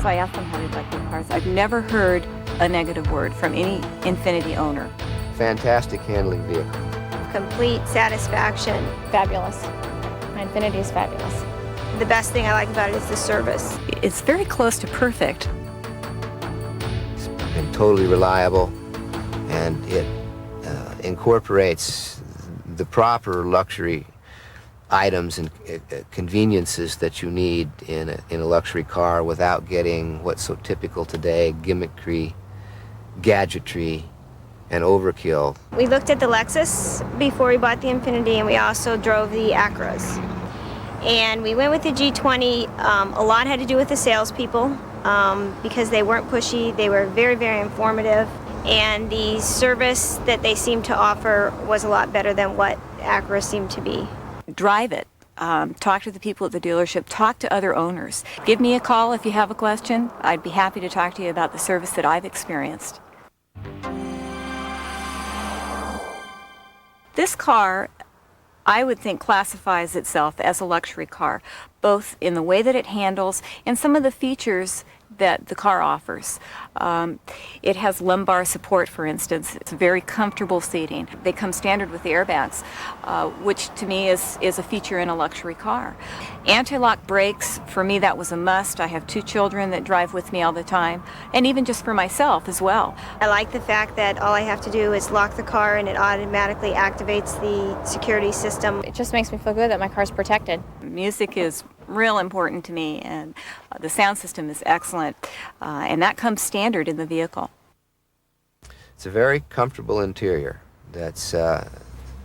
So I asked them how they liked the cars. I've never heard a negative word from any Infiniti owner. Fantastic handling vehicle. Complete satisfaction. Fabulous. My Infiniti is fabulous. The best thing I like about it is the service. It's very close to perfect. It's been totally reliable, and it incorporates the proper luxury items and conveniences that you need in a luxury car without getting what's so typical today, gimmickry, gadgetry, and overkill. We looked at the Lexus before we bought the Infiniti, and we also drove the Acras. And we went with the G20. A lot had to do with the salespeople because they weren't pushy. They were very, very informative. And the service that they seemed to offer was a lot better than what Acura seemed to be. Drive it. Talk to the people at the dealership. Talk to other owners. Give me a call if you have a question. I'd be happy to talk to you about the service that I've experienced. This car, I would think, classifies itself as a luxury car, both in the way that it handles and some of the features that the car offers. It has lumbar support, for instance. It's very comfortable seating. They come standard with the airbags, which to me is a feature in a luxury car. Anti-lock brakes, for me that was a must. I have 2 children that drive with me all the time, and even just for myself as well. I like the fact that all I have to do is lock the car and it automatically activates the security system. It just makes me feel good that my car's protected. Music is real important to me, and the sound system is excellent, and that comes standard in the vehicle. It's a very comfortable interior that's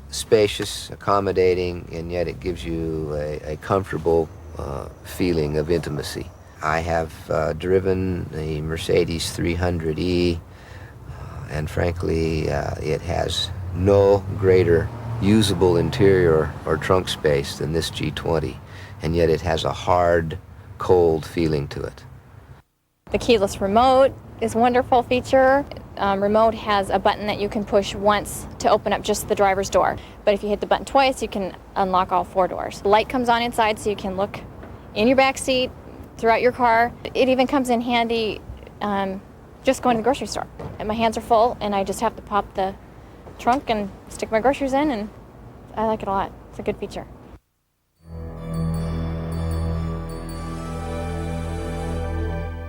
spacious, accommodating, and yet it gives you a comfortable feeling of intimacy. I have driven the Mercedes 300e, and frankly, it has no greater usable interior or trunk space than this G20, and yet it has a hard, cold feeling to it. The keyless remote is a wonderful feature. Remote has a button that you can push once to open up just the driver's door. But if you hit the button twice, you can unlock all 4 doors. The light comes on inside so you can look in your back seat, throughout your car. It even comes in handy just going to the grocery store. And my hands are full and I just have to pop the trunk and stick my groceries in, and I like it a lot. It's a good feature.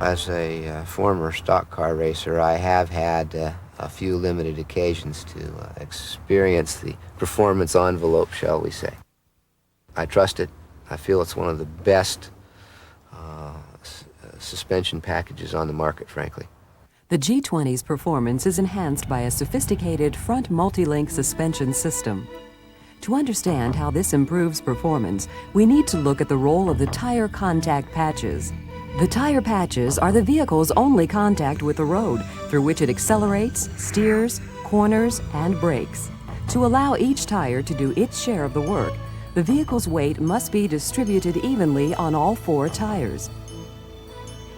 As a former stock car racer, I have had a few limited occasions to experience the performance envelope, shall we say. I trust it. I feel it's one of the best suspension packages on the market, frankly. The G20's performance is enhanced by a sophisticated front multi-link suspension system. To understand how this improves performance, we need to look at the role of the tire contact patches. The tire patches are the vehicle's only contact with the road, through which it accelerates, steers, corners, and brakes. To allow each tire to do its share of the work, the vehicle's weight must be distributed evenly on all 4 tires.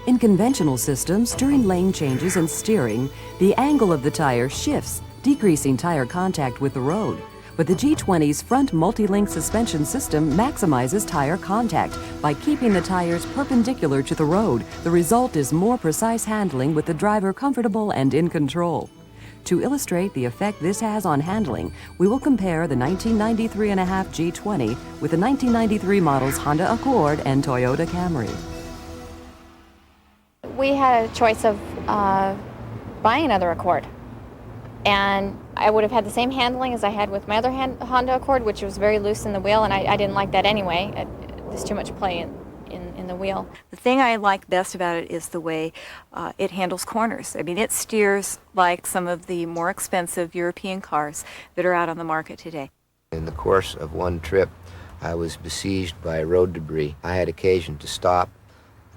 In conventional systems, during lane changes and steering, the angle of the tire shifts, decreasing tire contact with the road. But the G20's front multi-link suspension system maximizes tire contact by keeping the tires perpendicular to the road. The result is more precise handling with the driver comfortable and in control. To illustrate the effect this has on handling, we will compare the 1993.5 G20 with the 1993 models Honda Accord and Toyota Camry. We had a choice of buying another Accord, and I would have had the same handling as I had with my other Honda Accord, which was very loose in the wheel, and I didn't like that anyway. There's too much play in the wheel. The thing I like best about it is the way it handles corners. I mean, it steers like some of the more expensive European cars that are out on the market today. In the course of one trip, I was besieged by road debris. I had occasion to stop,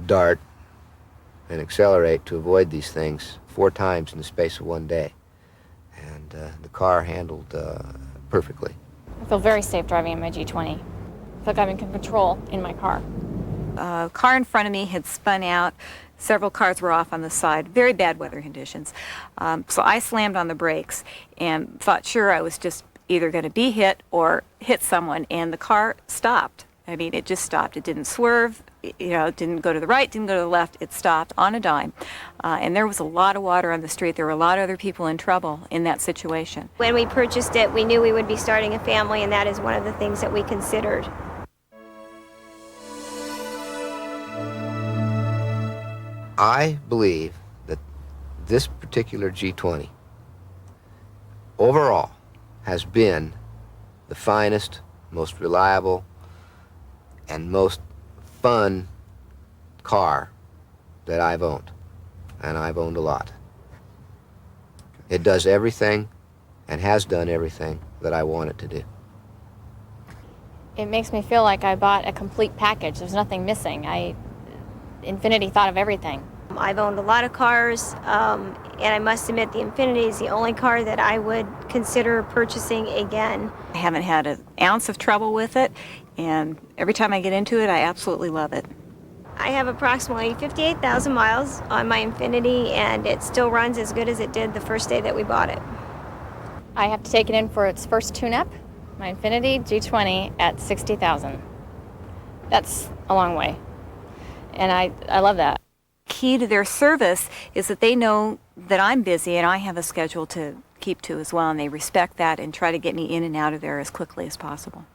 dart, and accelerate to avoid these things 4 times in the space of one day. And the car handled perfectly. I feel very safe driving in my G20. I feel like I'm in control in my car. A car in front of me had spun out. Several cars were off on the side. Very bad weather conditions. So I slammed on the brakes and thought sure I was just either going to be hit or hit someone, and the car stopped. I mean, it just stopped. It didn't swerve, it didn't go to the right, didn't go to the left. It stopped on a dime. And there was a lot of water on the street. There were a lot of other people in trouble in that situation. When we purchased it, we knew we would be starting a family, and that is one of the things that we considered. I believe that this particular G20 overall has been the finest, most reliable, and most fun car that I've owned, and I've owned a lot. It does everything and has done everything that I want it to do. It makes me feel like I bought a complete package. There's nothing missing. Infiniti thought of everything. I've owned a lot of cars, and I must admit the Infiniti is the only car that I would consider purchasing again. I haven't had an ounce of trouble with it, and every time I get into it, I absolutely love it. I have approximately 58,000 miles on my Infiniti, and it still runs as good as it did the first day that we bought it. I have to take it in for its first tune-up, my Infiniti G20 at 60,000. That's a long way, and I love that. Key to their service is that they know that I'm busy and I have a schedule to keep to as well, and they respect that and try to get me in and out of there as quickly as possible.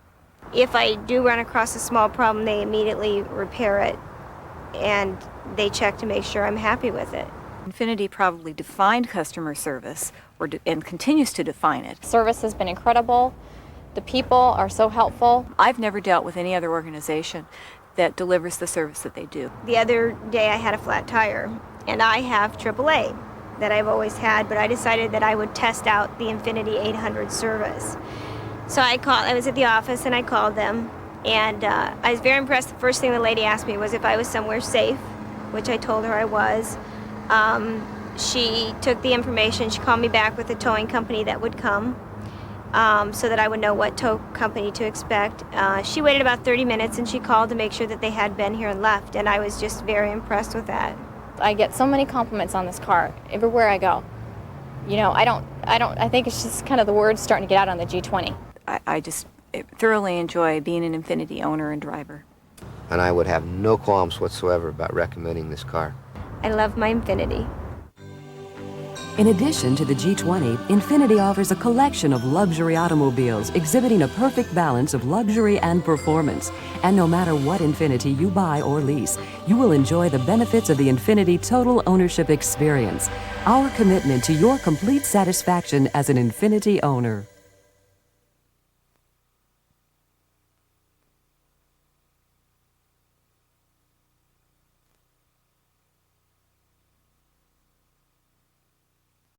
If I do run across a small problem, they immediately repair it, and they check to make sure I'm happy with it. Infiniti probably defined customer service and continues to define it. Service has been incredible. The people are so helpful. I've never dealt with any other organization that delivers the service that they do. The other day I had a flat tire, and I have AAA that I've always had, but I decided that I would test out the Infiniti 800 service. So I was at the office and I called them, and I was very impressed. The first thing the lady asked me was if I was somewhere safe, which I told her I was. She took the information, she called me back with a towing company that would come, so that I would know what tow company to expect. She waited about 30 minutes and she called to make sure that they had been here and left, and I was just very impressed with that. I get so many compliments on this car everywhere I go. I think it's just kind of the word starting to get out on the G20. I just thoroughly enjoy being an Infiniti owner and driver. And I would have no qualms whatsoever about recommending this car. I love my Infiniti. In addition to the G20, Infiniti offers a collection of luxury automobiles exhibiting a perfect balance of luxury and performance. And no matter what Infiniti you buy or lease, you will enjoy the benefits of the Infiniti total ownership experience. Our commitment to your complete satisfaction as an Infiniti owner.